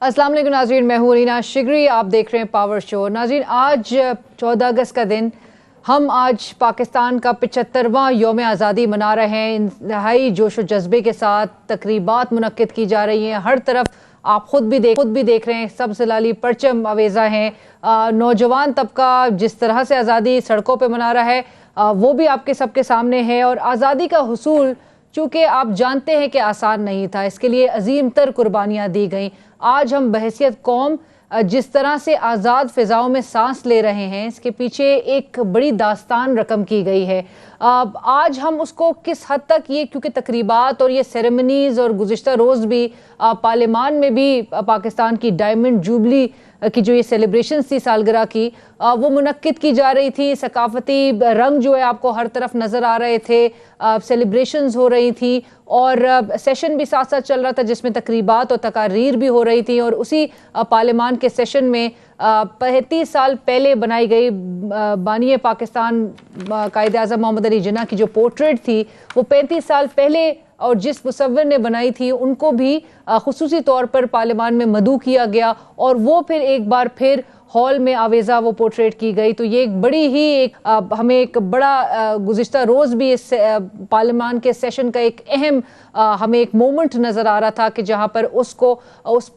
अस्सलाम वालेकुम नाज़रीन, मैं हूँ रीना शिगरी। आप देख रहे हैं पावर शो। नाज़रीन, आज 14 अगस्त का दिन, हम आज पाकिस्तान का 75वां यौम आज़ादी मना रहे हैं। इंतहाई जोश व जज्बे के साथ तकरीबात मुनक्किद की जा रही हैं। हर तरफ आप खुद भी देख रहे हैं, सब सलाली परचम अवेज़ा हैं। नौजवान तबका जिस तरह से आज़ादी सड़कों पर मना रहा है, वो भी आपके सबके सामने है। और आज़ादी का हुसूल चूँकि आप जानते हैं कि आसान नहीं था, इसके लिए अजीम तर कुर्बानियाँ दी गई। आज हम बहैसियत कौम जिस तरह से आज़ाद फ़िज़ाओं में सांस ले रहे हैं, इसके पीछे एक बड़ी दास्तान रकम की गई है। आज हम उसको किस हद तक, ये क्योंकि तकरीबात और ये सेरेमनीज़ और गुज़िश्ता रोज़ भी पार्लियामान में भी पाकिस्तान की डायमंड जुबली की जो ये सेलिब्रेशन थी सालगिरह की, वो मुनक्किद की जा रही थी। सकाफती रंग जो है आपको हर तरफ नज़र आ रहे थे, सेलिब्रेशंस हो रही थी और सेशन भी साथ साथ चल रहा था जिसमें तकरीबात और तकारीर भी हो रही थी। और उसी पार्लियामान के सेशन में 35 साल पहले बनाई गई बानी पाकिस्तान कायद-ए-आज़म मोहम्मद अली जिन्ना की जो पोर्ट्रेट थी, वो 35 साल पहले और जिस मुसव्विर ने बनाई थी उनको भी खुसूसी तौर पर पार्लियामान में मदऊ किया गया और वो फिर एक बार फिर हॉल में आवेज़ा वो पोर्ट्रेट की गई। तो ये एक बड़ी ही हमें एक बड़ा गुज़िश्ता रोज़ भी इस पार्लियामान के सेशन का एक अहम हमें एक मोमेंट नज़र आ रहा था कि जहाँ पर उस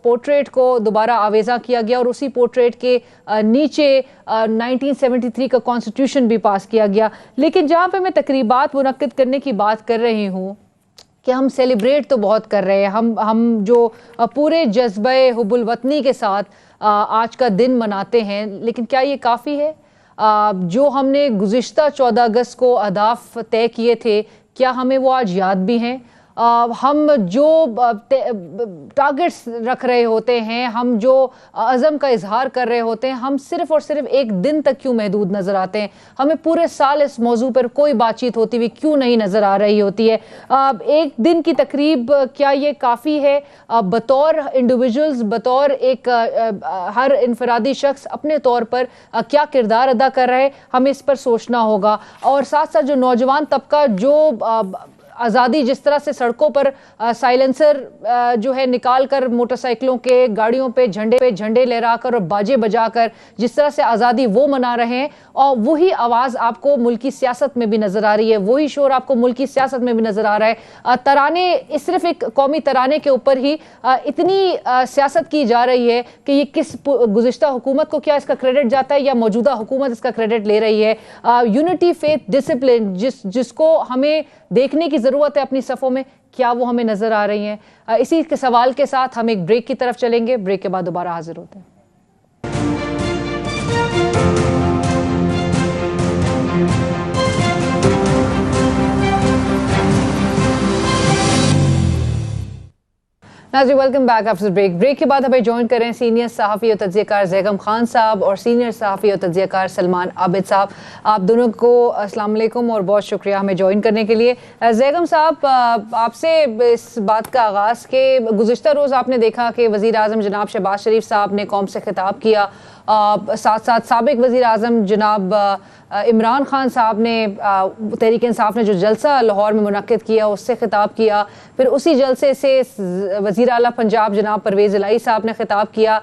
पोर्ट्रेट को दोबारा आवेज़ा किया गया और उसी पोर्ट्रेट के नीचे 1973 का कॉन्स्टिट्यूशन भी पास किया गया। लेकिन जहाँ पर मैं तकरीबात मुनक्किद करने की बात कर रही हूँ कि हम सेलिब्रेट तो बहुत कर रहे हैं, हम जो पूरे जज्बे हुब्बुल वतनी के साथ आज का दिन मनाते हैं, लेकिन क्या ये काफ़ी है? जो हमने गुज़िश्ता 14 अगस्त को अहदाफ तय किए थे, क्या हमें वो आज याद भी हैं? हम जो टारगेट्स रख रहे होते हैं, हम जो अज़म का इजहार कर रहे होते हैं, हम सिर्फ़ और सिर्फ एक दिन तक क्यों महदूद नज़र आते हैं? हमें पूरे साल इस मौजू पर कोई बातचीत होती हुई क्यों नहीं नज़र आ रही होती है? एक दिन की तकरीब क्या ये काफ़ी है? बतौर इंडिविजुअल्स, बतौर एक हर इनफरादी शख्स अपने तौर पर क्या किरदार अदा कर रहा है, हमें इस पर सोचना होगा। और साथ साथ जो नौजवान तबका जो आज़ादी जिस तरह से सड़कों पर साइलेंसर जो है निकाल कर मोटरसाइकिलों के गाड़ियों पे झंडे लहराकर और बाजे बजाकर जिस तरह से आज़ादी वो मना रहे हैं, और वही आवाज़ आपको मुल्की सियासत में भी नज़र आ रही है, वही शोर आपको मुल्की सियासत में भी नज़र आ रहा है। तराने, सिर्फ एक कौमी तराने के ऊपर ही इतनी सियासत की जा रही है कि ये किस गुज़िश्ता हुकूमत को क्या इसका क्रेडिट जाता है या मौजूदा हुकूमत इसका क्रेडिट ले रही है। यूनिटी, फेथ, डिसिप्लिन जिसको हमें देखने की ज़रूरत है अपनी सफ़ों में, क्या वो हमें नज़र आ रही हैं? इसी के सवाल के साथ हम एक ब्रेक की तरफ चलेंगे। ब्रेक के बाद दोबारा हाजिर होते हैं। नाज़रीन, welcome back after break. Break के बाद हमें ज्वाइन करें सीनियर सहाफ़ी और तज्ज़ियाकार ज़ैगम खान साहब और सीनियर सहाफ़ी और तज्ज़ियाकार सलमान आबिद साहब। आप दोनों को अस्सलाम वालेकुम और बहुत शुक्रिया हमें ज्वाइन करने के लिए। ज़ैगम साहब, आपसे इस बात का आगाज़ के गुज़िश्ता रोज़ आपने देखा कि वज़ीर आज़म जनाब शहबाज शरीफ साहब ने कौम से खिताब किया, साथ साथ साबिक़ वज़ीर आज़म जनाब इमरान खान साहब ने तहरीक इंसाफ ने जो जलसा लाहौर में मुनक्किद किया उससे खिताब किया। फिर उसी जलसे से वज़ीर आला पंजाब जनाब परवेज़ इलाही साहब ने खिताब किया।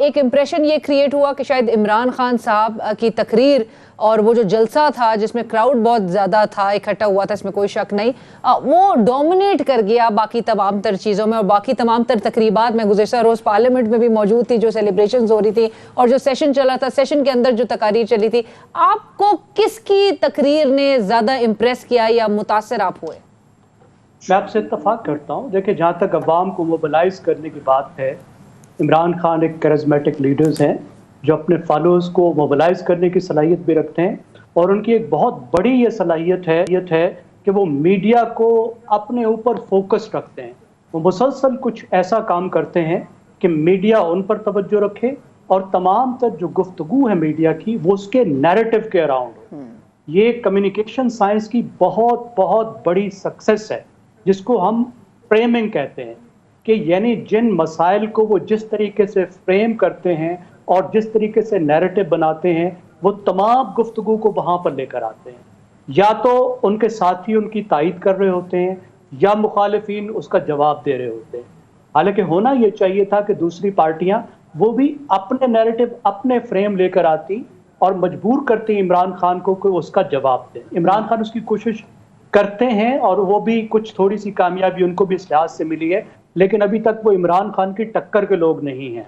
एक इम्प्रेशन ये क्रिएट हुआ कि शायद इमरान खान साहब की तकरीर और वो जो जलसा था जिसमें क्राउड बहुत ज़्यादा था, इकट्ठा हुआ था, इसमें कोई शक नहीं, वो डोमिनेट कर गया बाकी तमाम तर चीज़ों में और बाकी तमाम तर तकरीबात में। गुज़िश्ता रोज़ पार्लियामेंट में भी मौजूद थी, जो सेलिब्रेशंस हो रही थी और जो सेशन चला था, सेशन के अंदर जो तकारीर चली थी, आपको किसकी तकरीर ने ज़्यादा इम्प्रेस किया या मुतासर आप हुए? मैं आपसे इत्तफाक करता हूँ। देखिए, जहाँ तक अवाम को मोबिलाइज करने की बात है, इमरान खान एक करिज़मेटिक लीडर्स हैं जो अपने फॉलोअर्स को मोबिलाइज करने की सलाहियत भी रखते हैं और उनकी एक बहुत बड़ी ये सलाहियत है कि वो मीडिया को अपने ऊपर फोकस रखते हैं। वो मुसलसल कुछ ऐसा काम करते हैं कि मीडिया उन पर तवज्जो रखे और तमाम तर जो गुफ्तगू है मीडिया की वो उसके नैरेटिव के अराउंड हो। ये कम्युनिकेशन साइंस की बहुत बहुत बड़ी सक्सेस है जिसको हम फ्रेमिंग कहते हैं, कि यानी जिन मसाइल को वो जिस तरीके से फ्रेम करते हैं और जिस तरीके से नैरेटिव बनाते हैं वो तमाम गुफ्तगू को वहाँ पर लेकर आते हैं। या तो उनके साथी उनकी तायीद कर रहे होते हैं या मुखालिफिन उसका जवाब दे रहे होते हैं। हालांकि होना ये चाहिए था कि दूसरी पार्टियां वो भी अपने नैरेटिव, अपने फ्रेम लेकर आती और मजबूर करती इमरान खान को कि उसका जवाब दे। इमरान खान उसकी कोशिश करते हैं और वो भी कुछ थोड़ी सी कामयाबी उनको भी इस लिहाज से मिली है, लेकिन अभी तक वो इमरान खान की टक्कर के लोग नहीं हैं।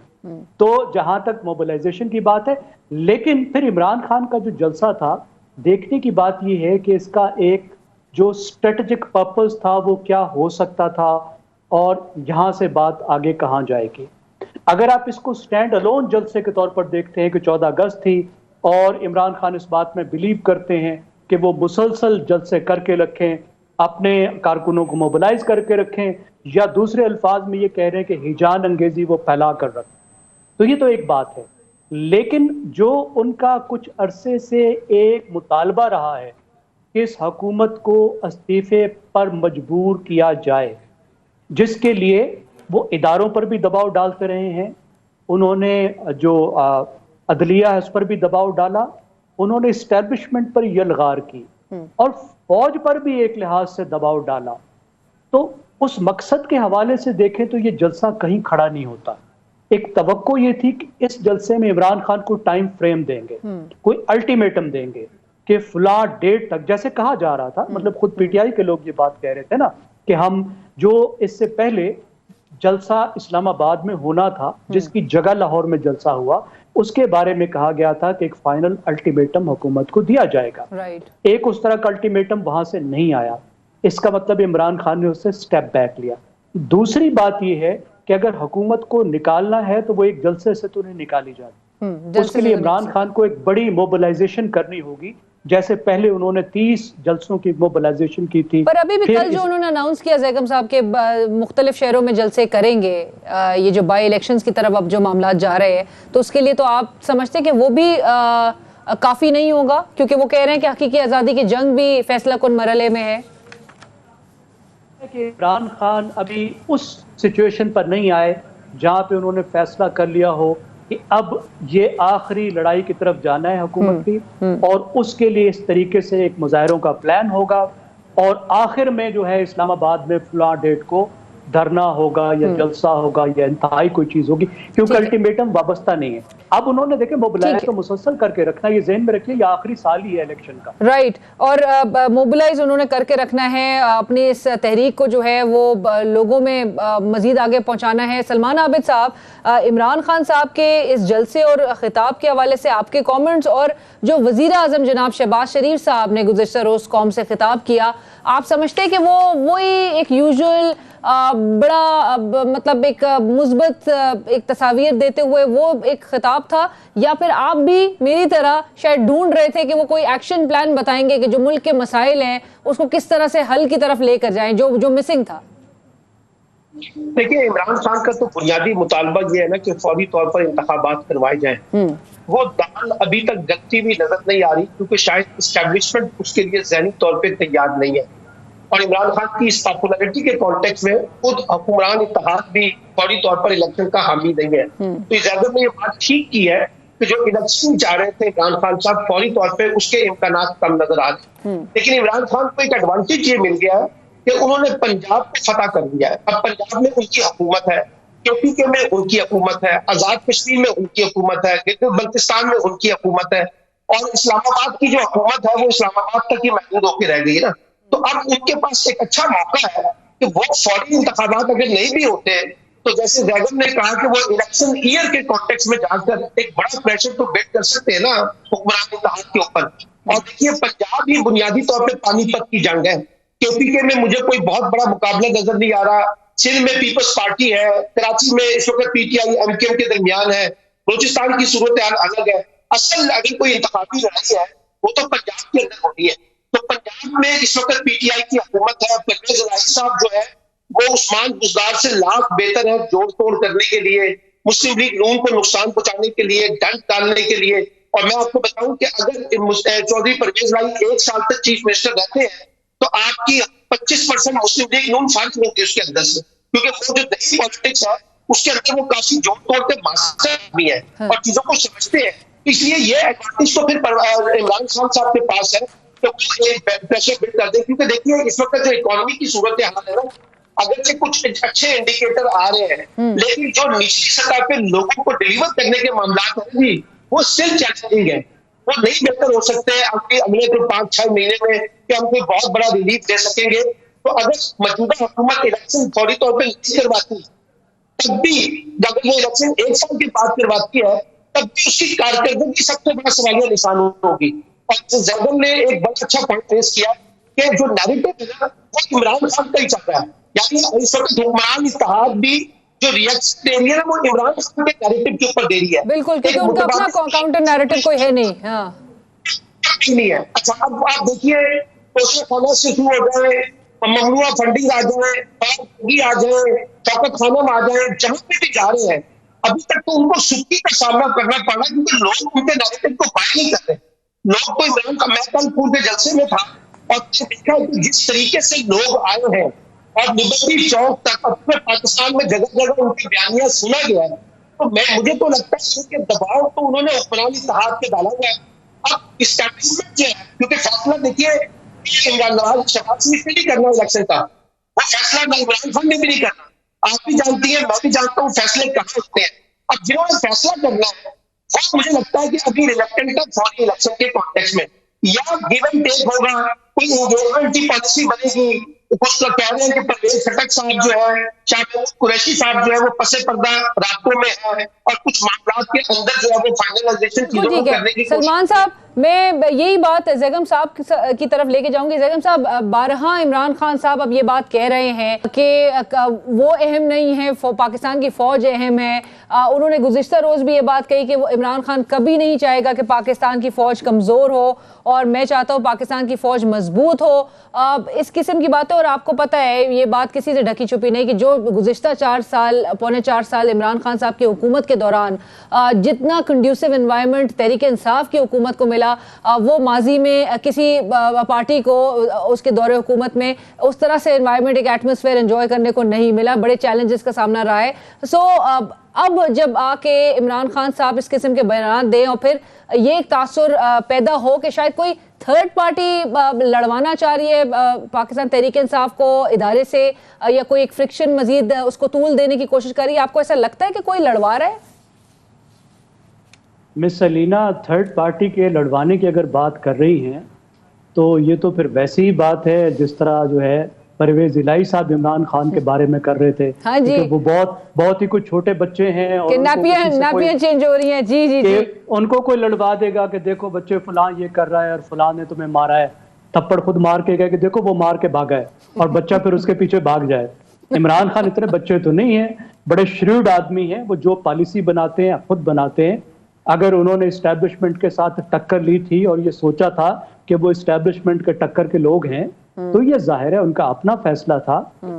तो जहां तक मोबिलाइजेशन की बात है, लेकिन फिर इमरान खान का जो जलसा था, देखने की बात यह है कि इसका एक जो स्ट्रेटेजिक पर्पस था वो क्या हो सकता था और यहां से बात आगे कहां जाएगी। अगर आप इसको स्टैंड अलोन जलसे के तौर पर देखते हैं कि 14 अगस्त थी और इमरान खान इस बात में बिलीव करते हैं कि वो मुसलसल जलसे करके रखें, अपने कारकुनों को मोबिलाइज करके रखें, या दूसरे अल्फाज में ये कह रहे हैं कि हिजान अंगेजी वो फैला कर रखें, तो ये तो एक बात है। लेकिन जो उनका कुछ अरसे से एक मुतालबा रहा है कि इस हुकूमत को इस्तीफे पर मजबूर किया जाए, जिसके लिए वो इदारों पर भी दबाव डालते रहे हैं, उन्होंने जो अदलिया है उस पर भी दबाव डाला, उन्होंने इस्टेब्लिशमेंट पर यलगार की और फौज पर भी एक लिहाज से दबाव डाला। तो उस मकसद के हवाले से देखें तो ये जलसा कहीं खड़ा नहीं होता। एक तवक्को ये थी कि इस जलसे में इमरान खान को टाइम फ्रेम देंगे, कोई अल्टीमेटम देंगे कि फला डेट तक, जैसे कहा जा रहा था, मतलब खुद पीटीआई के लोग ये बात कह रहे थे ना कि हम जो इससे पहले जलसा इस्लामाबाद में होना था, जिसकी जगह लाहौर में जलसा हुआ, उसके बारे में कहा गया था कि एक फाइनल अल्टीमेटम हुकूमत को दिया जाएगा। एक उस तरह का अल्टीमेटम वहां से नहीं आया, इसका मतलब इमरान खान ने उससे स्टेप बैक लिया। दूसरी बात यह है कि अगर हुकूमत को निकालना है तो वो एक जलसे से तो नहीं निकाली जाती, उसके लिए इमरान खान को एक बड़ी मोबिलाइजेशन करनी होगी, जैसे पहले उन्होंने 30 जलसों की मोबिलाइजेशन की थी। पर अभी भी कल जो उन्होंने अनाउंस किया जैगम साहब के मुख्तलिफ शहरों में जलसे करेंगे, ये जो बाई इलेक्शंस की तरफ अब जो मामला जा रहे हैं, तो उसके लिए तो आप समझते हैं कि वो भी काफी नहीं होगा, क्योंकि वो कह रहे हैं कि हकीकी आज़ादी की जंग भी फैसला कुन मरहले में है कि इमरान खान अभी उस सिचुएशन पर नहीं आए जहां पे उन्होंने फैसला कर लिया हो कि अब ये आखिरी लड़ाई की तरफ जाना है हुकूमत की, और उसके लिए इस तरीके से एक मुजाहरों का प्लान होगा और आखिर में जो है इस्लामाबाद में फला डेट को धरना होगा या जलसा होगा या इंतहाई कोई चीज होगी, क्योंकि अल्टीमेटम वाबस्ता नहीं है। अब उन्होंने देखे मोबिलाइज तो मुसलसल करके रखना, ये ज़हन में रखिए, ये आखिरी साल ही है इलेक्शन का, राइट। और मोबिलाइज उन्होंने करके रखना है, अपनी इस तहरीक को जो है वो लोगों में मजीद आगे पहुंचाना है। सलमान आबिद साहब, इमरान खान साहब के इस जलसे और खिताब के हवाले से आपके कॉमेंट्स, और जो वजीर आजम जनाब शहबाज शरीफ साहब ने गुज़िश्ता रोज कौम से खिताब किया, आप समझते हैं कि वो वही एक यूजुअल बड़ा मतलब एक मुस्बत एक तस्वीर देते हुए वो एक खिताब था, या फिर आप भी मेरी तरह शायद ढूंढ रहे थे कि वो कोई एक्शन प्लान बताएंगे कि जो मुल्क के मसाइल हैं उसको किस तरह से हल की तरफ लेकर जाएं, जो मिसिंग था? देखिए, इमरान खान का तो बुनियादी मुतालबा ये है ना कि फौरी तौर पर इंतखाबात करवाए जाएं। वो दाल अभी तक गलती भी नजर नहीं आ रही, क्योंकि शायद इस्टेब्लिशमेंट उसके लिए ज़हनी तौर पे तैयार नहीं है, और इमरान खान की इस पॉपुलैरिटी के कॉन्टेक्स्ट में खुद हुक्मरान इत्तेहाद भी फौरी तौर पर इलेक्शन का हामी नहीं है। तो इजाजत ने ये बात ठीक की है कि जो इलेक्शन जा रहे थे इमरान खान साहब, फौरी तौर पर उसके इम्कानात कम नजर आ रहे, लेकिन इमरान खान को एक एडवांटेज ये मिल गया है कि उन्होंने पंजाब को फतह कर दिया है। अब पंजाब में उनकी हुकूमत है, केपीके में उनकी हुकूमत है, आजाद कश्मीर में उनकी हुकूमत है, बल्तिस्तान में उनकी हुकूमत है, और इस्लामाबाद की जो हुकूमत है वो इस्लामाबाद तक ही महदूद होकर रह गई है ना। तो अब उनके पास एक अच्छा मौका है कि वो फौरी इंतखाबात अगर नहीं भी होते, तो जैसे जैगम ने कहा कि वो इलेक्शन ईयर के कॉन्टेक्स्ट में जाकर एक बड़ा प्रेशर तो बिल्ड कर सकते हैं ना हुक्मरान इत्तेहाद के ऊपर। और देखिए, पंजाब ही बुनियादी तौर पर पानीपत की जंग है, केपीके में मुझे कोई बहुत बड़ा मुकाबला नजर नहीं आ रहा, सिंध में पीपल्स पार्टी है, कराची में इस वक्त पीटीआई एमकेएम के दरमियान है, बलूचिस्तान की सूरत हाल अलग है। असल अगर कोई इंतखाबी लड़ाई है वो तो पंजाब के अंदर होनी है। तो पंजाब में इस वक्त पीटीआई की हुकूमत है, परवेज इलाही साहब जो है वो उस्मान बुज़दार से लाख बेहतर है जोड़ तोड़ करने के लिए, मुस्लिम लीग नून को नुकसान पहुंचाने के लिए, डंक डालने के लिए। और मैं आपको बताऊं कि अगर चौधरी परवेज इलाही 1 साल तक चीफ मिनिस्टर रहते हैं तो आपकी 25% मुस्लिम लीग नून फारिग होगी उसके अंदर से, क्योंकि वो जो नई पॉलिटिक्स है उसके अंदर वो काफी जोड़ तोड़ के मास्टर आदमी है और चीजों को समझते हैं। इसलिए ये एडवांटेज तो फिर इमरान खान साहब के पास है तो वो एक प्रेशर बिल्ड कर दे, क्योंकि देखिए इस वक्त जो इकोनॉमी की सूरत हाल है ना, अगरचे कुछ अच्छे इंडिकेटर आ रहे हैं, लेकिन जो निचली सतह पे लोगों को डिलीवर करने के मामला है वो स्टिल चैलेंजिंग है। वो नहीं बेहतर हो सकते हैं अगले तो 5-6 महीने में कि हम कोई बहुत बड़ा रिलीफ दे सकेंगे। तो अगर मौजूदा हुकूमत इलेक्शन फौरी तौर पर नहीं करवाती, तब भी अगर वो इलेक्शन 1 साल के बाद करवाती है, तब भी उसकी कारकर्दगी सबसे बड़ा सवालिया निशान होगी। और जैदम ने एक बहुत अच्छा पॉइंट पेश किया कि जो नैरेटिव है ना, वो इमरान खान का ही चल रहा है। यानी इस वक्त हुक्मरान इत्तेहाद भी जो रिएक्शन दे रही है ना, वो इमरान खान के नैरेटिव के ऊपर दे रही है। बिल्कुल, क्योंकि उनका अपना काउंटर नैरेटिव कोई है नहीं। नहीं है। अच्छा, अब आप देखिए, तोशा खाना से शुरू हो जाए, ममनुआ फंडिंग आ जाए, आ जाए, शौकत खानम आ जाए, जहां पे भी जा रहे हैं, अभी तक तो उनको सुक्की का सामना करना पड़ा, क्योंकि लोग उनके नैरेटिव को बाय नहीं कर रहे। लोग तो इमरान का, मैं कल पूरे जलसे में था और देखा कि जिस तरीके से लोग आए हैं और लिबर्टी चौक तक अपने पाकिस्तान में जगह जगह उनकी बयानियां सुना गया है, तो मुझे तो लगता है कि दबाव तो उन्होंने हुक्मरान इत्तेहाद पे डाला हुआ है। अब इस्टेब्लिशमेंट जो है, क्योंकि फैसला देखिए इमरान नवाज शहबाज शरीफ ने नहीं करना इलेक्शन का, वो फैसला इमरान खान ने भी नहीं करना। आप भी जानती है, मैं भी जानता हूँ फैसले कहाँ होते हैं। अब जिन्होंने फैसला करना है वो मुझे लगता है कि अभी रिलेक्टेंट है फौरी इलेक्शन के कॉन्टेक्स्ट में, या गिव एंड टेक होगा, कोई एंगेजमेंट की पॉलिसी बनेगी। कुछ तो कह रहे हैं कि परवेज खटक साहब जो है, शाह कुरैशी साहब जो है, वो पसे पर्दा रास्तों में है और कुछ मामलों के अंदर जो है वो फाइनलाइजेशन चीजों को करने की। सलमान साहब, मैं यही बात जैगम साहब की तरफ लेके जाऊंगी। जैगम साहब, बारहा इमरान खान साहब अब ये बात कह रहे हैं कि वो अहम नहीं है, पाकिस्तान की फौज अहम है। उन्होंने गुज़िश्ता रोज भी ये बात कही कि वो इमरान खान कभी नहीं चाहेगा कि पाकिस्तान की फौज कमजोर हो, और मैं चाहता हूँ पाकिस्तान की फौज मजबूत हो। इस किस्म की बातें, और आपको पता है ये बात किसी से ढकी छुपी नहीं कि जो गुज़िश्ता 4 साल इमरान खान साहब की हुकूमत के दौरान जितना कंड्यूसिव एनवायरनमेंट तहरीक इंसाफ की हुकूमत को मिला, वो माजी में किसी पार्टी को उसके दौरे हुकूमत में उस तरह से एनवायरनमेंट, एक एटमॉस्फेयर एंजॉय करने को नहीं मिला। बड़े चैलेंजेस का सामना रहा है। अब जब आके इमरान खान साहब इस किस्म के बयान दें और फिर ये एक तासुर पैदा हो कि शायद कोई थर्ड पार्टी लड़वाना चाह रही है पाकिस्तान तहरीक इंसाफ को इदारे से, या कोई एक फ्रिक्शन मजीद उसको तूल देने की कोशिश कर रही है, आपको ऐसा लगता है कि कोई लड़वा रहा है? मिस सलीना, थर्ड पार्टी के लड़वाने की अगर बात कर रही हैं तो ये तो फिर वैसी ही बात है जिस तरह जो है परवेज इलाही साहब इमरान खान के बारे में कर रहे थे। हाँ जी, वो बहुत ही कुछ छोटे बच्चे हैं और नापियां चेंज हो रही हैं। जी जी जी, उनको कोई लड़वा देगा कि देखो बच्चे फलां ये कर रहा है और फलां ने तुम्हें मारा है, थप्पड़ खुद मार के गए कि देखो वो मार के भागा है, और बच्चा फिर उसके पीछे भाग जाए। इमरान खान इतने बच्चे तो नहीं है, बड़े श्रूड आदमी हैं। वो जो पॉलिसी बनाते हैं खुद बनाते हैं। अगर उन्होंने इस्टेब्लिशमेंट के साथ टक्कर ली थी और ये सोचा था कि वो इस्टेब्लिशमेंट के टक्कर के लोग हैं, तो ये जाहिर है उनका अपना फैसला था,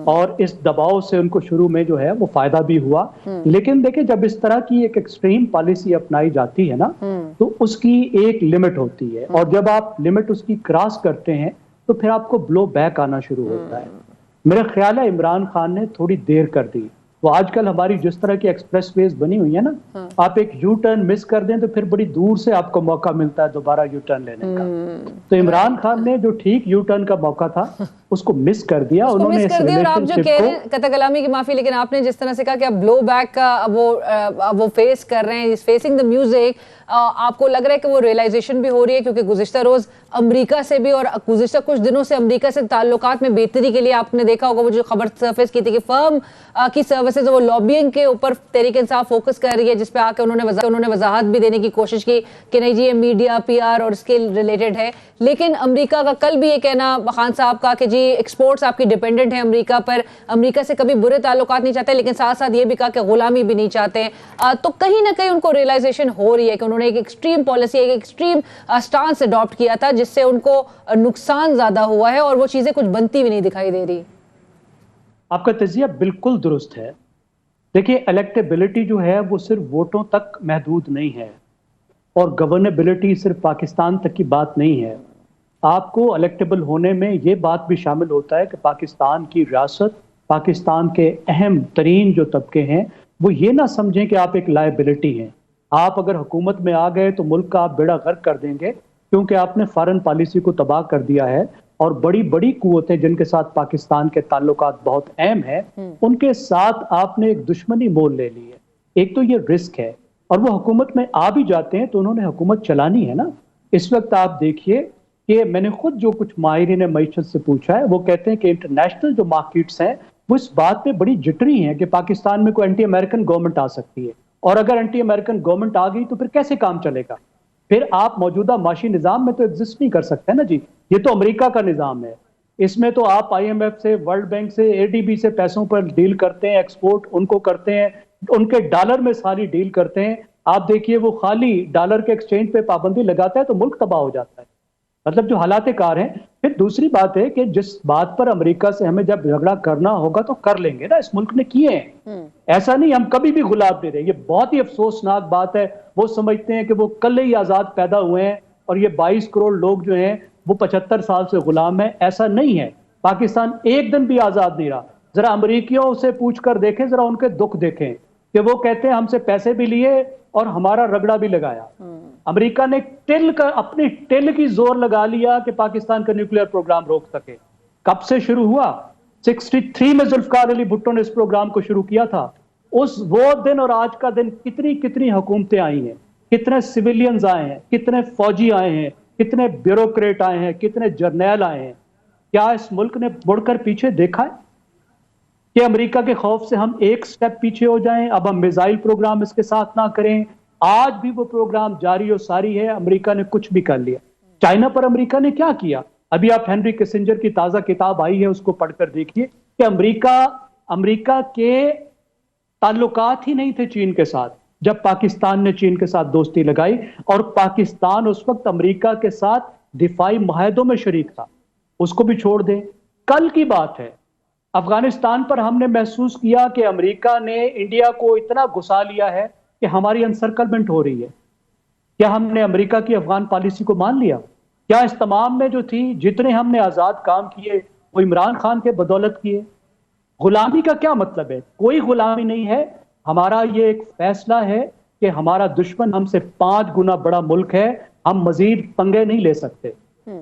और इस दबाव से उनको शुरू में जो है वो फायदा भी हुआ। लेकिन देखिए, जब इस तरह की एक एक्सट्रीम पॉलिसी अपनाई जाती है ना, तो उसकी एक लिमिट होती है, और जब आप लिमिट उसकी क्रॉस करते हैं तो फिर आपको ब्लो बैक आना शुरू होता है। मेरा ख्याल है इमरान खान ने थोड़ी देर कर दी। वो आजकल हमारी जिस तरह की एक्सप्रेसवेज बनी हुई है ना, आप एक यू टर्न मिस कर दें तो फिर बड़ी दूर से आपको मौका मिलता है दोबारा यू टर्न लेने का। तो इमरान खान ने जो ठीक यू टर्न का मौका था उसको मिस कर दिया। उन्होंने इस और आप जो कह रहे हैं, कतई कलामी की माफी, लेकिन आपने जिस तरह से कहा कि आप ब्लो बैक का वो फेस कर रहे हैं, फेसिंग द म्यूजिक, आपको लग रहा है कि वो रियलाइजेशन भी हो रही है? क्योंकि गुज़िश्ता रोज अमेरिका से भी और गुज़िश्ता कुछ दिनों से अमेरिका से ताल्लुकात में बेहतरी के लिए आपने देखा होगा वो जो खबर सरफेस की थी कि फर्म की सर्विसेज वो लॉबिंग के ऊपर तहरीक इंसाफ फोकस कर रही है, जिस पे आके उन्होंने वजाहत भी देने की कोशिश की कि नहीं जी ये मीडिया PR और इसके रिलेटेड है। लेकिन अमेरिका का कल भी ये कहना खान साहब का कि जी एक्सपोर्ट्स आपकी डिपेंडेंट है अमेरिका पर, अमेरिका से कभी बुरे ताल्लुकात नहीं चाहते, लेकिन साथ साथ ये भी कहा कि गुलामी भी नहीं चाहते। तो कहीं ना कहीं उनको रियलाइजेशन हो रही है कि उन्होंने एक एक्सट्रीम पॉलिसी, एक एक्सट्रीम स्टांस अडॉप्ट किया था जिससे उनको नुकसान ज्यादा हुआ है और वो चीजें कुछ बनती भी नहीं दिखाई दे रही। आपका तजिया बिल्कुल दुरुस्त है। देखिए, इलेक्टेबिलिटी जो है वो सिर्फ वोटों तक महदूद नहीं है, और गवर्नेबिलिटी सिर्फ पाकिस्तान तक की बात नहीं है। आपको इलेक्टेबल होने में ये बात भी शामिल होता है कि पाकिस्तान की रियासत, पाकिस्तान के अहम तरीन जो तबके हैं वो ये ना समझें कि आप एक लायबिलिटी हैं। आप अगर हुकूमत में आ गए तो मुल्क का आप बेड़ा गर्क कर देंगे, क्योंकि आपने फॉरेन पॉलिसी को तबाह कर दिया है। اور بڑی بڑی قوتیں جن کے ساتھ پاکستان کے تعلقات بہت اہم ہیں، ان کے ساتھ آپ نے ایک دشمنی مول لے لی ہے۔ ایک تو یہ رسک ہے، اور وہ حکومت میں آ بھی جاتے ہیں تو انہوں نے حکومت چلانی ہے نا۔ اس وقت آپ دیکھیے کہ میں نے خود جو کچھ ماہرین معیشت سے پوچھا ہے، وہ کہتے ہیں کہ انٹرنیشنل جو مارکیٹس ہیں وہ اس بات پہ بڑی جٹری ہیں کہ پاکستان میں کوئی اینٹی امریکن گورنمنٹ آ سکتی ہے، اور اگر اینٹی امریکن گورنمنٹ آ گئی تو پھر کیسے کام چلے گا؟ پھر آپ موجودہ معاشی نظام میں تو ایگزسٹ نہیں کر سکتے نا جی۔ یہ تو امریکہ کا نظام ہے، اس میں تو آپ آئی ایم ایف سے، ورلڈ بینک سے، اے ڈی بی سے پیسوں پر ڈیل کرتے ہیں، ایکسپورٹ ان کو کرتے ہیں، ان کے ڈالر میں ساری ڈیل کرتے ہیں۔ آپ دیکھیے وہ خالی ڈالر کے ایکسچینج پہ پابندی لگاتا ہے تو ملک تباہ ہو جاتا ہے، مطلب جو حالات کار ہیں۔ پھر دوسری بات ہے کہ جس بات پر امریکہ سے ہمیں جب جھگڑا کرنا ہوگا تو کر لیں گے نا، اس ملک نے کیے ہیں، ایسا نہیں ہم کبھی بھی غلام نہیں رہے۔ یہ بہت ہی افسوسناک بات ہے، وہ سمجھتے ہیں کہ وہ کل ہی آزاد پیدا ہوئے ہیں اور یہ 22 کروڑ لوگ جو ہیں وہ 75 سال سے غلام ہیں۔ ایسا نہیں ہے، پاکستان ایک دن بھی آزاد نہیں رہا۔ ذرا امریکیوں سے پوچھ کر دیکھیں، ذرا ان کے دکھ دیکھیں کہ وہ کہتے ہیں ہم سے پیسے بھی لیے اور ہمارا رگڑا بھی لگایا۔ امریکہ نے اپنی ٹل کی زور لگا لیا کہ پاکستان کا نیوکلیئر پروگرام روک سکے۔ کب سے شروع ہوا؟ 63 میں ذوالفقار علی بھٹو نے اس پروگرام کو شروع کیا تھا۔ وہ دن اور آج کا دن کتنی حکومتیں آئی ہیں، کتنے سویلینز آئے ہیں، کتنے فوجی آئے ہیں، کتنے بیوروکریٹ آئے ہیں، کتنے جرنیل آئے ہیں۔ کیا اس ملک نے مڑ کر پیچھے دیکھا ہے کہ امریکہ کے خوف سے ہم ایک سٹیپ پیچھے ہو جائیں؟ اب ہم میزائل پروگرام اس کے ساتھ نہ کریں۔ آج بھی وہ پروگرام جاری و ساری ہے، امریکہ نے کچھ بھی کر لیا۔ چائنا پر امریکہ نے کیا کیا؟ ابھی آپ ہنری کسنجر کی تازہ کتاب آئی ہے، اس کو پڑھ کر دیکھیے کہ امریکہ کے تعلقات ہی نہیں تھے چین کے ساتھ جب پاکستان نے چین کے ساتھ دوستی لگائی، اور پاکستان اس وقت امریکہ کے ساتھ دفاعی معاہدوں میں شریک تھا۔ اس کو بھی چھوڑ دیں۔ کل کی بات ہے، افغانستان پر ہم نے محسوس کیا کہ امریکہ نے انڈیا کو اتنا گھسا لیا ہے کہ ہماری انسرکلمنٹ ہو رہی ہے۔ کیا ہم نے امریکہ کی افغان پالیسی کو مان لیا؟ کیا اس تمام میں جو تھی، جتنے ہم نے آزاد کام کیے وہ عمران خان کے بدولت کیے؟ غلامی کا کیا مطلب ہے؟ کوئی غلامی نہیں ہے۔ ہمارا یہ ایک فیصلہ ہے کہ ہمارا دشمن ہم سے 5 گنا بڑا ملک ہے، ہم مزید پنگے نہیں لے سکتے،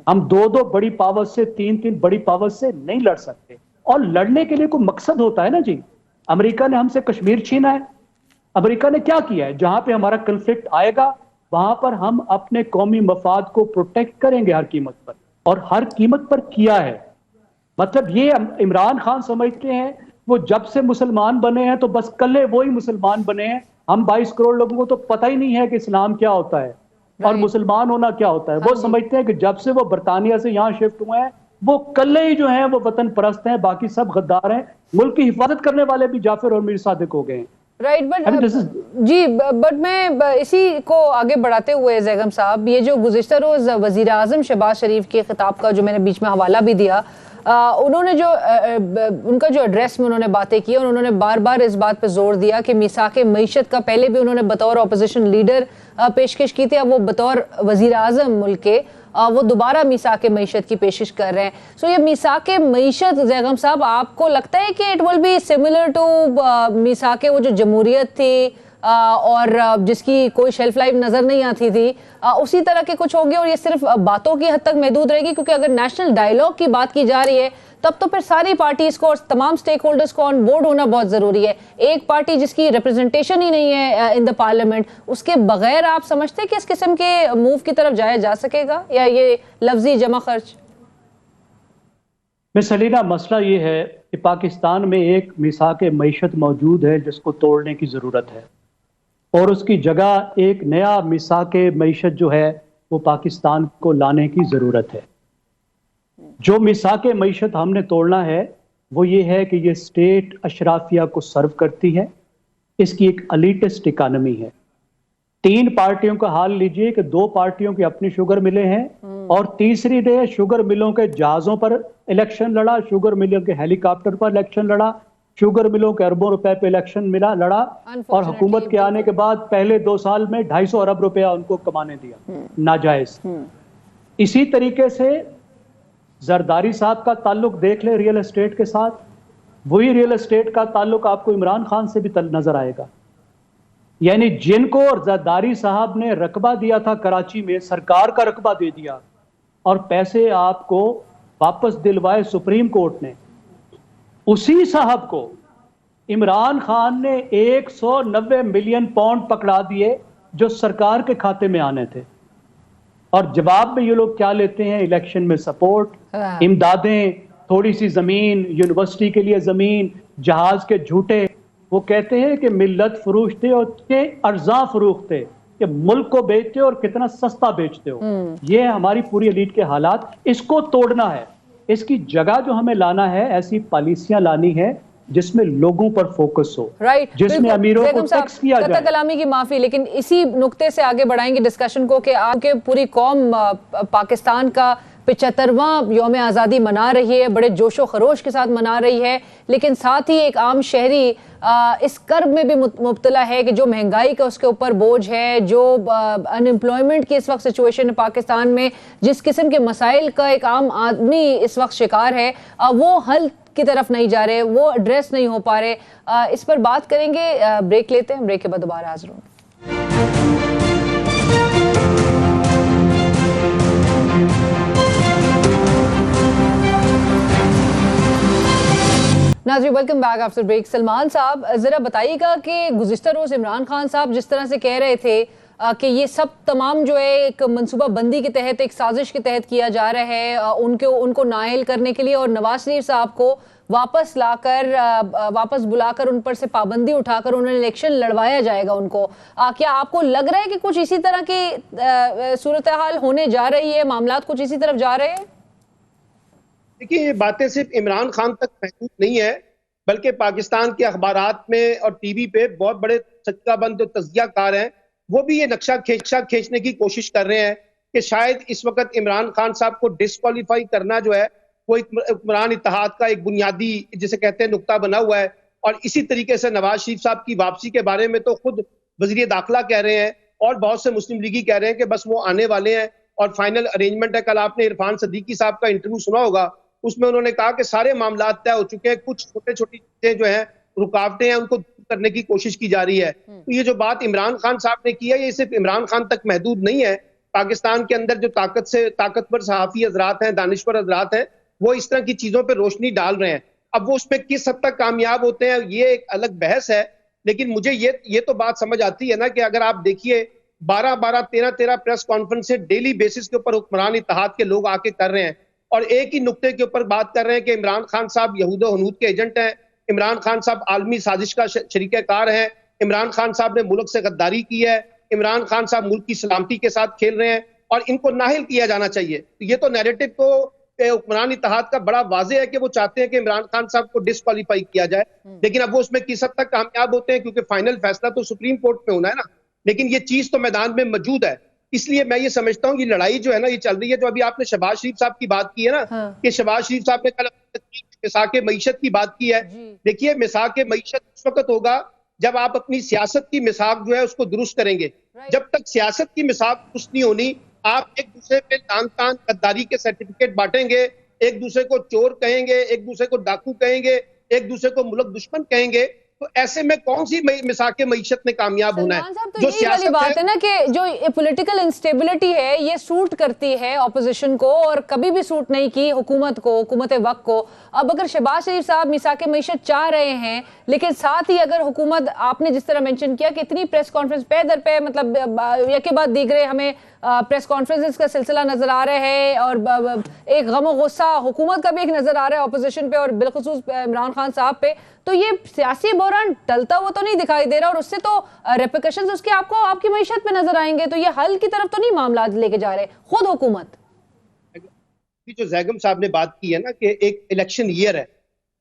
ہم 2 بڑی پاور سے 3 بڑی پاور سے نہیں لڑ سکتے، اور لڑنے کے لیے کوئی مقصد ہوتا ہے نا جی۔ امریکہ نے ہم سے کشمیر چھینا ہے، امریکہ نے کیا کیا ہے؟ جہاں پہ ہمارا کنفلکٹ آئے گا وہاں پر ہم اپنے قومی مفاد کو پروٹیکٹ کریں گے ہر قیمت پر، اور ہر قیمت پر کیا ہے۔ مطلب یہ عمران خان سمجھتے ہیں وہ جب سے مسلمان بنے ہیں تو بس کلے وہی مسلمان بنے ہیں۔ ہم 22 کروڑ لوگوں کو تو پتہ ہی نہیں ہے کہ اسلام کیا ہوتا ہے اور مسلمان ہونا کیا ہوتا ہے۔ وہ سمجھتے ہیں کہ جب سے وہ برطانیہ سے یہاں شفٹ ہوئے ہیں وہ کلے ہی جو ہیں وہ وطن پرست ہیں، باقی سب غدار ہیں۔ ملک کی حفاظت کرنے والے بھی جعفر اور میر صادق ہو گئے ہیں۔ رائٹ، بٹ میں اسی کو آگے بڑھاتے ہوئے زیغم صاحب، یہ جو گزشتہ روز وزیر اعظم شہباز شریف کے خطاب کا جو میں نے بیچ میں حوالہ بھی دیا، انہوں نے جو ان کا جو ایڈریس میں انہوں نے باتیں کی، اور انہوں نے بار بار اس بات پہ زور دیا کہ میثاق معیشت کا پہلے بھی انہوں نے بطور اپوزیشن لیڈر پیشکش کی تھی، اب وہ بطور وزیر اعظم ملک کے وہ دوبارہ میثاق معیشت کی پیشکش کر رہے ہیں۔ سو یہ میثاق معیشت زیغم صاحب، آپ کو لگتا ہے کہ it will be similar to میثاق وہ جو جمہوریت تھی اور جس کی کوئی شیلف لائف نظر نہیں آتی تھی، اسی طرح کے کچھ ہوگی، اور یہ صرف باتوں کی حد تک محدود رہے گی؟ کیونکہ اگر نیشنل ڈائیلاگ کی بات کی جا رہی ہے تب تو پھر ساری پارٹیز کو اور تمام سٹیک ہولڈرز کو آن بورڈ ہونا بہت ضروری ہے۔ ایک پارٹی جس کی ریپرزنٹیشن ہی نہیں ہے ان دا پارلیمنٹ، اس کے بغیر آپ سمجھتے ہیں کہ اس قسم کے موو کی طرف جایا جا سکے گا، یا یہ لفظی جمع خرچ؟ مس سلینا، مسئلہ یہ ہے کہ پاکستان میں ایک میثاق معیشت موجود ہے جس کو توڑنے کی ضرورت ہے، اور اس کی جگہ ایک نیا میثاق معیشت جو ہے وہ پاکستان کو لانے کی ضرورت ہے۔ جو میثاق معیشت ہم نے توڑنا ہے وہ یہ ہے کہ یہ اسٹیٹ اشرافیہ کو سرو کرتی ہے، اس کی ایک الیٹسٹ اکانومی ہے۔ 3 پارٹیوں کا حال لیجئے کہ 2 پارٹیوں کے اپنی شوگر ملیں ہیں، اور تیسری نے شوگر ملوں کے جہازوں پر الیکشن لڑا، شوگر ملوں کے ہیلی کاپٹر پر الیکشن لڑا، شوگر ملوں کے اربوں روپے پہ الیکشن لڑا، اور حکومت کے آنے کے بعد پہلے 2 سال میں 250 ارب روپیہ ان کو کمانے دیا ناجائز۔ اسی طریقے سے زرداری صاحب کا تعلق دیکھ لیں ریئل اسٹیٹ کے ساتھ، وہی ریئل اسٹیٹ کا تعلق آپ کو عمران خان سے بھی نظر آئے گا۔ یعنی جن کو اور زرداری صاحب نے رقبہ دیا تھا کراچی میں، سرکار کا رقبہ دے دیا، اور پیسے آپ کو वापस दिलवाए सुप्रीम कोर्ट ने, उसी साहब को इमरान खान ने 190 मिलियन पाउंड पकड़ा दिए जो सरकार के खाते में आने थे, और जवाब में ये लोग क्या लेते हैं? इलेक्शन में सपोर्ट, इमदादें, थोड़ी सी जमीन, यूनिवर्सिटी के लिए जमीन, जहाज के झूठे। वो कहते हैं कि मिल्लत फरोश थे और के अर्जा फरोख्त थे, कि मुल्क को बेचते हो और कितना सस्ता बेचते हो। ये है हमारी पूरी एलीट के हालात। इसको तोड़ना है, इसकी जगह जो हमें लाना है, ऐसी पॉलिसियां लानी है जिसमें लोगों पर फोकस हो, राइट, जिसमें अमीरों को टैक्स किया जाए। कलामी की माफी, लेकिन इसी नुक्ते से आगे बढ़ाएंगे डिस्कशन को कि आपके पूरी कौम पाकिस्तान का 75वां यौम आज़ादी मना रही है, बड़े जोशो खरोश के साथ मना रही है, लेकिन साथ ही एक आम शहरी इस कर्ब में भी मुब्तला है कि जो महंगाई का उसके ऊपर बोझ है, जो अनएम्प्लॉयमेंट की इस वक्त सिचुएशन है पाकिस्तान में, जिस किस्म के मसाइल का एक आम आदमी इस वक्त शिकार है, वो हल की तरफ नहीं जा रहे, वो एड्रेस नहीं हो पा रहे। इस पर बात करेंगे, ब्रेक लेते हैं, ब्रेक के बाद दोबारा हाजिर होंगे। नाज़रीन, welcome back after break. Salman sahab, जरा बताइएगा कि गुज़िश्ता रोज इमरान खान साहब जिस तरह से कह रहे थे कि ये सब तमाम जो है एक मंसूबा बंदी के तहत, एक साजिश के तहत किया जा रहा है उनको नाअहल करने के लिए, और नवाज शरीफ साहब को वापस लाकर, वापस बुलाकर उन पर से पाबंदी उठाकर उन्हें इलेक्शन लड़वाया जाएगा उनको। क्या आपको लग रहा है कि कुछ इसी तरह की सूरत हाल होने जा रही है, मामलात कुछ इसी तरफ जा रहे हैं? देखिए, ये बातें सिर्फ इमरान खान तक महदूद नहीं है, बल्कि पाकिस्तान के अखबारात में और टीवी पे बहुत बड़े सच्चाबंद जो तज़कियाकार हैं, वो भी ये नक्शा खींचने की कोशिश कर रहे हैं कि शायद इस वक्त इमरान खान साहब को डिस्क्वालीफाई करना जो है वो हुक्मरान इत्तेहाद का एक बुनियादी, जिसे कहते हैं, नुक्ता बना हुआ है। और इसी तरीके से नवाज शरीफ साहब की वापसी के बारे में तो खुद वज़ीर दाखिला कह रहे हैं और बहुत से मुस्लिम लीगी कह रहे हैं कि बस वो आने वाले हैं और फाइनल अरेंजमेंट है। कल आपने इरफान सदीकी साहब का इंटरव्यू सुना होगा, उसमें उन्होंने कहा कि सारे मामलात तय हो चुके हैं, कुछ छोटे छोटी चीजें जो हैं, रुकावटें हैं, उनको दूर करने की कोशिश की जा रही है। तो ये जो बात इमरान खान साहब ने की है, ये सिर्फ इमरान खान तक महदूद नहीं है। पाकिस्तान के अंदर जो ताकतवर सहाफी हजरात हैं, दानिश्वर हजरात हैं, वो इस तरह की चीजों पर रोशनी डाल रहे हैं। अब वो उसमें किस हद तक कामयाब होते हैं, ये एक अलग बहस है। लेकिन मुझे ये तो बात समझ आती है ना कि अगर आप देखिए 12-12, 13-13 प्रेस कॉन्फ्रेंस से डेली बेसिस के ऊपर हुक्मरान इत्तेहाद के लोग आके कर रहे हैं और एक ही नुक्ते के ऊपर बात कर रहे हैं कि इमरान खान साहब यहूद और हनूद के एजेंट हैं, इमरान खान साहब आलमी साजिश का शरीककार हैं, इमरान खान साहब ने मुल्क से गद्दारी की है, इमरान खान साहब मुल्क की सलामती के साथ खेल रहे हैं और इनको नाहिल किया जाना चाहिए। तो ये तो नैरेटिव तो हुक्मरान इत्तेहाद का बड़ा वाज़ेह है कि वो चाहते हैं कि इमरान खान साहब को डिस्क्वालीफाई किया जाए। लेकिन अब वो उसमें किस हद तक कामयाब होते हैं, क्योंकि फाइनल फैसला तो सुप्रीम कोर्ट में होना है ना। लेकिन ये चीज तो मैदान में मौजूद है। इसलिए मैं ये समझता हूँ ये लड़ाई जो है ना, ये चल रही है। जो अभी आपने शहबाज शरीफ साहब की बात की है ना, कि शहबाज शरीफ साहब ने कल मिसाक मईशत की बात की है। देखिए, मिसाक मईशत उस वक्त होगा जब आप अपनी सियासत की मिसाक जो है उसको दुरुस्त करेंगे। जब तक सियासत की मिसाक दुरुस्त नहीं होनी, आप एक दूसरे पे तान गद्दारी के सर्टिफिकेट बांटेंगे, एक दूसरे को चोर कहेंगे, एक दूसरे को डाकू कहेंगे, एक दूसरे को मुल्क दुश्मन कहेंगे। तो ऐसे में कौन सी मिसाक मईशत में कामयाब होना है? तो जो यही वाली बात है ना कि जो पॉलिटिकल इंस्टेबिलिटी है, ये सूट करती है ऑपोजिशन को और कभी भी सूट नहीं की हुकूमत को, हुकूमत वक्त को। अब अगर शहबाज शरीफ साहब मिसाक मईशत चाह रहे हैं, लेकिन साथ ही अगर हुकूमत, आपने जिस तरह मेंशन किया कि इतनी प्रेस कॉन्फ्रेंस पे दर पे, मतलब यके बाद दीगरे हमें प्रेस कॉन्फ्रेंसेस का सिलसिला नजर आ रहा है और एक गम गुस्सा हुकूमत का भी एक नजर आ रहा है ऑपोजिशन पे और बिलखुसूस इमरान खान साहब पे। तो ये सियासी बहरान टलता हुआ तो नहीं दिखाई दे रहा और उससे तो रेपरकशंस उसके आपको आपकी मईशत पे नजर आएंगे। तो ये हल की तरफ तो नहीं मामला लेके जा रहे खुद हुकूमत। जो जैगम साहब ने बात की है ना कि एक इलेक्शन ईयर है।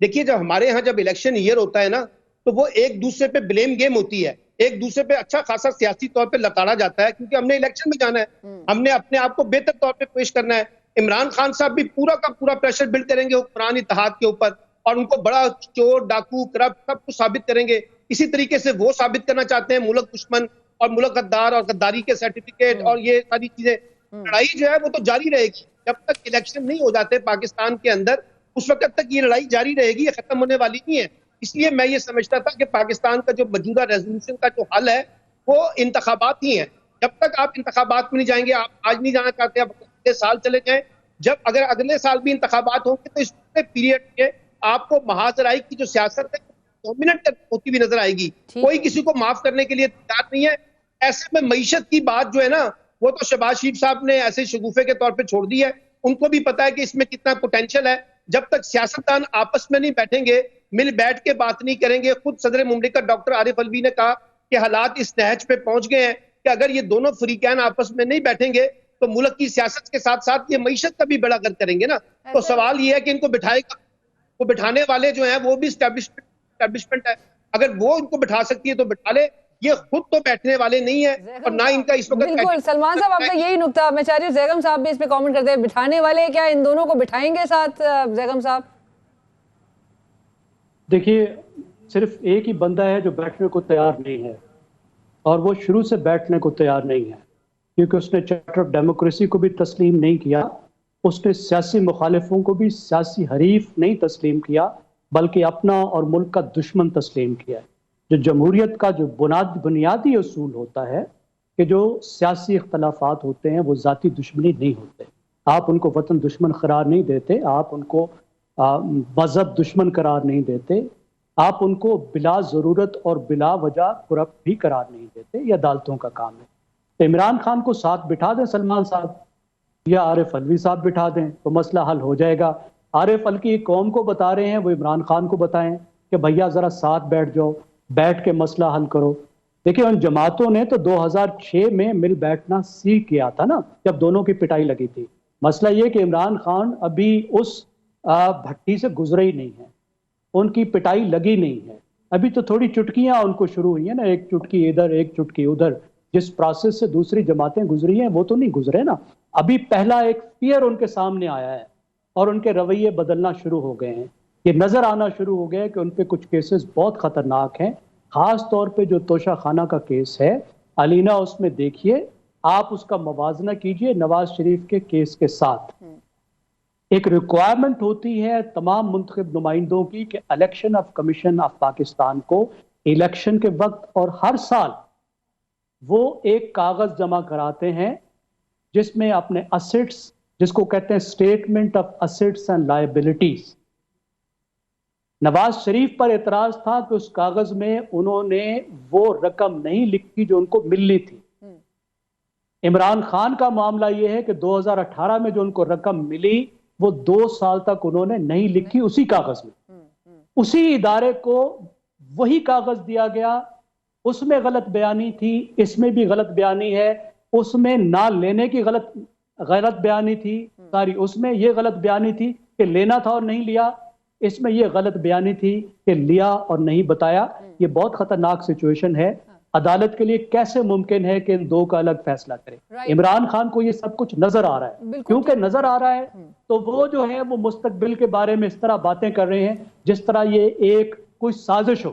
देखिए, जब हमारे यहाँ जब इलेक्शन ईयर होता है ना, तो वो एक दूसरे पे ब्लेम गेम होती है, एक दूसरे पे अच्छा खासा सियासी तौर पे लताड़ा जाता है, क्योंकि हमने इलेक्शन में जाना है, हमने अपने आप को बेहतर तौर पे पेश करना है। इमरान खान साहब भी पूरा का पूरा प्रेशर बिल्ड करेंगे हुक्मरान इत्तेहाद के ऊपर और उनको बड़ा चोर, डाकू, करप्ट सब कुछ साबित करेंगे। इसी तरीके से वो साबित करना चाहते हैं मुल्क दुश्मन और मुल्क गद्दार और गद्दारी के सर्टिफिकेट और ये सारी चीजें। लड़ाई जो है वो तो जारी रहेगी जब तक इलेक्शन नहीं हो जाते पाकिस्तान के अंदर, उस वक्त तक ये लड़ाई जारी रहेगी, ये खत्म होने वाली नहीं है। इसलिए मैं ये समझता था कि पाकिस्तान का जो मौजूदा रेजोल्यूशन का जो हल है वो इंतखाबात ही है। जब तक आप इंतखाबात में नहीं जाएंगे, आप आज नहीं जाना चाहते, आप अगले साल चले जाएं, جب اگر اگلے سال بھی انتخابات ہوں گے تو اس پورے پیریڈ میں آپ کو محاذرائی کی جو سیاست ہے ڈومیننٹ ہوتی ہوئی نظر آئے گی. کوئی کسی کو معاف کرنے کے لیے تیار نہیں ہے. ایسے میں معیشت کی بات جو ہے نا وہ تو شہباز شریف صاحب نے ایسے شگوفے کے طور پہ چھوڑ دی ہے. ان کو بھی پتا ہے کہ اس میں کتنا پوٹینشیل ہے. جب تک سیاستدان آپس میں نہیں بیٹھیں گے, مل بیٹھ کے بات نہیں کریں گے. خود صدر مملکت ڈاکٹر عارف الوی نے کہا کہ حالات اس نہج پہ پہنچ گئے ہیں کہ اگر یہ دونوں فریقین آپس میں نہیں بیٹھیں گے تو ملک کی سیاست کے ساتھ ساتھ یہ معیشت کا بھی بیڑا غرق کریں گے نا. تو سوال یہ ہے کہ ان کو بٹھائے گا, وہ بٹھانے والے جو ہیں وہ بھی اسٹیبلشمنٹ ہے. اگر وہ ان کو بٹھا سکتی ہے تو بٹھا لے. یہ خود تو بیٹھنے والے نہیں ہیں اور نہ ان کا اس وقت. بالکل سلمان صاحب, آپ کا یہی نقطہ میں چاہ رہی ہوں زیغم صاحب بھی اس پہ کامنٹ کرتے ہیں. بٹھانے والے کیا ان دونوں کو بٹھائیں گے ساتھ زیغم صاحب؟ دیکھیے, صرف ایک ہی بندہ ہے جو بیٹھنے کو تیار نہیں ہے, اور وہ شروع سے بیٹھنے کو تیار نہیں ہے, کیونکہ اس نے چارٹر آف ڈیموکریسی کو بھی تسلیم نہیں کیا. اس نے سیاسی مخالفوں کو بھی سیاسی حریف نہیں تسلیم کیا, بلکہ اپنا اور ملک کا دشمن تسلیم کیا. جو جمہوریت کا جو بنیادی اصول ہوتا ہے کہ جو سیاسی اختلافات ہوتے ہیں وہ ذاتی دشمنی نہیں ہوتے. آپ ان کو وطن دشمن قرار نہیں دیتے, آپ ان کو مذہب دشمن قرار نہیں دیتے, آپ ان کو بلا ضرورت اور بلا وجہ کرپٹ بھی قرار نہیں دیتے. یہ عدالتوں کا کام ہے. عمران خان کو ساتھ بٹھا دیں سلمان صاحب, یا عارف الوی صاحب بٹھا دیں تو مسئلہ حل ہو جائے گا. عارف الوی قوم کو بتا رہے ہیں, وہ عمران خان کو بتائیں کہ بھیا ذرا ساتھ بیٹھ جاؤ, بیٹھ کے مسئلہ حل کرو. دیکھیں, ان جماعتوں نے تو 2006 میں مل بیٹھنا سیکھ کیا تھا نا, جب دونوں کی پٹائی لگی تھی. مسئلہ یہ کہ عمران خان ابھی اس بھٹی سے گزرے ہی نہیں ہیں, ان کی پٹائی لگی نہیں ہے. ابھی تو تھوڑی چٹکیاں ان کو شروع ہوئی ہیں نا, ایک چٹکی ادھر ایک چٹکی ادھر. جس پروسیس سے دوسری جماعتیں گزری ہیں وہ تو نہیں گزرے نا. ابھی پہلا ایک فیئر ان کے سامنے آیا ہے اور ان کے رویے بدلنا شروع ہو گئے ہیں. یہ نظر آنا شروع ہو گیا ہے کہ ان پہ کچھ کیسز بہت خطرناک ہیں, خاص طور پہ جو توشہ خانہ کا کیس ہے. علینا اس میں دیکھیے, آپ اس کا موازنہ کیجئے نواز شریف کے کیس کے ساتھ. ایک ریکوائرمنٹ ہوتی ہے تمام منتخب نمائندوں کی کہ election of commission of Pakistan کو الیکشن کے وقت اور ہر سال وہ ایک کاغذ جمع کراتے ہیں جس میں اپنے اسیٹس, جس کو کہتے ہیں statement of اسیٹس and liabilities. Nawaz Sharif پر اعتراض تھا کہ اس کاغذ میں انہوں نے وہ رقم نہیں لکھی جو ان کو ملنی تھی. عمران خان کا معاملہ یہ ہے کہ 2018 میں جو ان کو رقم ملی وہ 2 سال تک انہوں نے نہیں لکھی اسی کاغذ میں. اسی ادارے کو وہی کاغذ دیا گیا, اس میں غلط بیانی تھی, اس میں بھی غلط بیانی ہے. اس میں نہ لینے کی غلط بیانی تھی, اس میں یہ غلط بیانی تھی کہ لینا تھا اور نہیں لیا. اس میں یہ غلط بیانی تھی کہ لیا اور نہیں بتایا. یہ بہت خطرناک سچویشن ہے. عدالت کے لیے کیسے ممکن ہے کہ ان دو کا الگ فیصلہ کرے؟ عمران خان کو یہ سب کچھ نظر آ رہا ہے, کیونکہ نظر آ رہا ہے تو وہ جو ہے وہ مستقبل کے بارے میں اس طرح باتیں کر رہے ہیں جس طرح یہ ایک کوئی سازش ہو.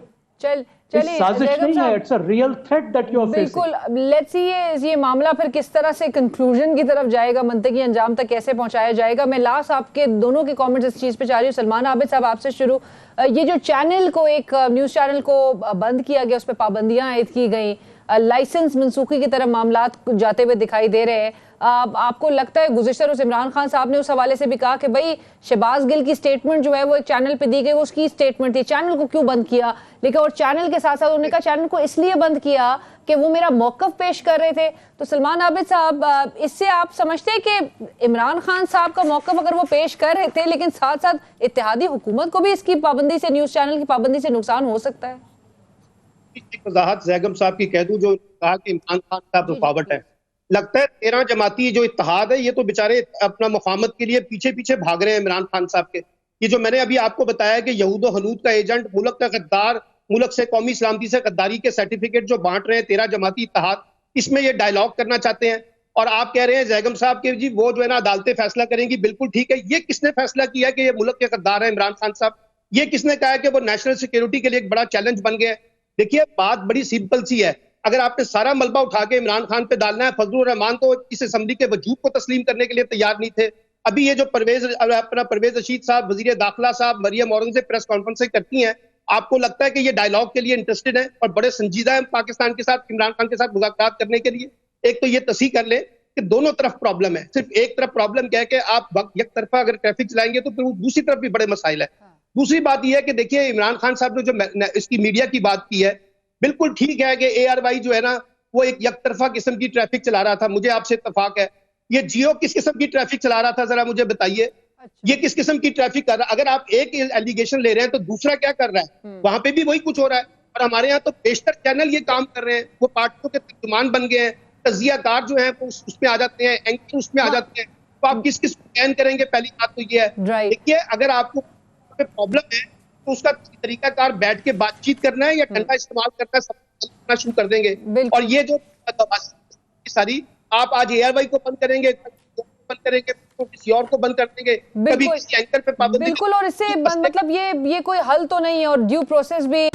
سازش نہیں ہے, it's a real threat that you are facing. بالکل, لیٹس سی یہ معاملہ پھر کس طرح سے کنکلوژن کی طرف جائے گا, منطقی انجام تک کیسے پہنچایا جائے گا. میں لاسٹ آپ کے دونوں کے کامنٹس اس چیز پہ چاہ رہی ہوں. سلمان عابد صاحب آپ سے شروع. یہ جو چینل کو, ایک نیوز چینل کو بند کیا گیا, اس پہ پابندیاں عائد کی گئیں, لائسنس منسوخی کی طرف معاملات جاتے ہوئے دکھائی دے رہے ہیں. آپ کو لگتا ہے گزشتہ روز عمران خان صاحب نے اس حوالے سے بھی کہا کہ بھائی شہباز گل کی سٹیٹمنٹ جو ہے وہ ایک چینل پہ دی گئی, وہ اس کی سٹیٹمنٹ تھی, چینل کو کیوں بند کیا؟ لیکن اور چینل کے ساتھ ساتھ انہوں نے کہا چینل کو اس لیے بند کیا کہ وہ میرا موقف پیش کر رہے تھے. تو سلمان عابد صاحب, اس سے آپ سمجھتے ہیں کہ عمران خان صاحب کا موقف اگر وہ پیش کر رہے تھے لیکن ساتھ ساتھ اتحادی حکومت کو بھی اس کی پابندی سے, نیوز چینل کی پابندی سے نقصان ہو سکتا ہے؟ ایک وضاحت زیغم صاحب کی کہہ دوں, جو کہا کہ عمران خان صاحب رکاوٹ ہے. لگتا ہے 13 جماعتی جو اتحاد ہے یہ تو بیچارے اپنا مفاہمت کے لیے پیچھے پیچھے بھاگ رہے ہیں عمران خان صاحب کے. یہ جو میں نے ابھی آپ کو بتایا کہ یہود و حنود کا ایجنٹ, ملک کا غدار, ملک سے قومی سلامتی سے غداری کے سرٹیفکیٹ جو بانٹ رہے ہیں 13 جماعتی اتحاد, اس میں یہ ڈائیلاگ کرنا چاہتے ہیں. اور آپ کہہ رہے ہیں زیغم صاحب کہ جی وہ جو ہے نا عدالتیں فیصلہ کریں گی. بالکل ٹھیک ہے, یہ کس نے فیصلہ کیا کہ یہ ملک کے غدار ہیں عمران خان صاحب؟ یہ کس نے کہا کہ وہ نیشنل سیکیورٹی کے لیے ایک بڑا چیلنج بن گئے؟ دیکھیے بات بڑی سمپل سی ہے. اگر آپ نے سارا ملبہ اٹھا کے عمران خان پہ ڈالنا ہے, فضل الرحمان تو اس اسمبلی کے وجود کو تسلیم کرنے کے لیے تیار نہیں تھے. ابھی یہ جو پرویز رشید صاحب, وزیر داخلہ صاحب, مریم اورنگزیب پریس کانفرنسیں کرتی ہیں, آپ کو لگتا ہے کہ یہ ڈائیلاگ کے لیے انٹرسٹڈ ہیں اور بڑے سنجیدہ ہیں پاکستان کے ساتھ, عمران خان کے ساتھ مذاکرات کرنے کے لیے؟ ایک تو یہ تصحیح کر لیں. کہ دونوں طرف پرابلم ہے. صرف ایک طرف پرابلم کیا ہے کہ آپ یک طرفہ اگر ٹریفک چلائیں گے تو پھر دوسری طرف بھی بڑے مسائل ہیں. دوسری بات یہ ہے کہ دیکھیے عمران خان صاحب نے جو اس کی میڈیا کی بات کی ہے بالکل ٹھیک ہے کہ اے آر وائی جو ہے نا وہ ایک یک طرفہ قسم کی ٹریفک چلا رہا تھا. مجھے آپ سے اتفاق ہے. یہ جیو کس قسم کی ٹریفک چلا رہا تھا ذرا مجھے بتائیے. یہ کس قسم کی ٹریفک کر رہا ہے؟ اگر آپ ایک ایلیگیشن لے رہے ہیں تو دوسرا کیا کر رہا ہے؟ وہاں پہ بھی وہی کچھ ہو رہا ہے. اور ہمارے یہاں تو بیشتر چینل یہ کام کر رہے ہیں, وہ پارٹیوں کے ترجمان بن گئے ہیں, تجزیہ کار جو ہیں وہ اس میں آ جاتے ہیں, اینکر اس میں آ جاتے ہیں. تو آپ کس کو بین کریں گے؟ پہلی بات تو یہ ہے. دیکھیے اگر آپ کو پرابلم ہے تو اس کا طریقہ کار بیٹھ کے بات چیت کرنا ہے یا ڈنڈا استعمال کرنا ہے, سب کرنا شروع کر دیں گے. اور یہ جو ساری آپ آج اے آر وائی کو بند کریں گے, بند کریں گے, کسی اور کو بند کر دیں گے, کبھی کسی اینکر پہ پابندی. بالکل, اور اس سے مطلب یہ کوئی حل تو نہیں ہے, اور ڈیو پروسیس بھی